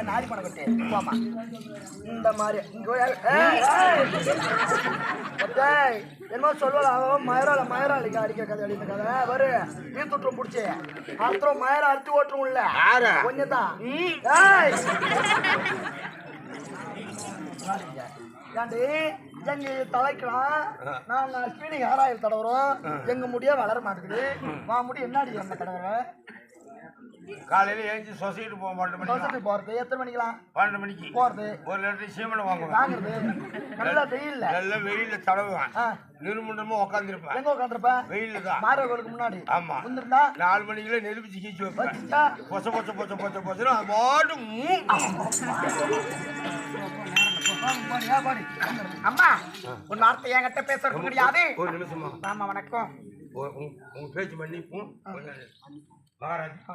நாரி பணம் கட்டு போமா இந்த மாதிரி என்னமோ சொல்லலாம் மயராளிக்கு அடிக்க கதை அடித்த கதை வரு ஈத்துட்டும் பிடிச்சி அர்த்தம் மயரா அறுத்து ஓட்டுரும்ல கொஞ்சம் தான் ஏண்டி எங்க தலைக்கலாம் நாங்க ஸ்பீனிங் ஆராயில் தடவுறோம் எங்க முடிய வளர மாட்டேங்குது முடி என்னடி என்ன தடவுறேன் காலையில எழுந்து சொசைட்டி போக 12 மணிக்கு போறது எத்தனை மணிக்கலாம் 12 மணிக்கு போறது 1 லிட்டர் சீமெண்ட் வாங்குறது நல்லா வெயில்ல தடவுவேன் நிர்மண்டமா உட்காந்துருப்பேன் எங்க உட்காந்துருப்பேன் வெயில்ல தான் மாறவர்களுக்கு முன்னாடி ஆமா வந்துருந்தா 4 மணிக்குள்ள நெருப்பு கீச்சு வைப்பேன் பொச அது பாட்டு அம்மா உன் வார்த்தை என்கிட்ட பேச முடியாது ஒரு நிமிஷமா ஆமா வணக்கம் உங்க பேச்சு மன்னிப்பும் மகாராஜா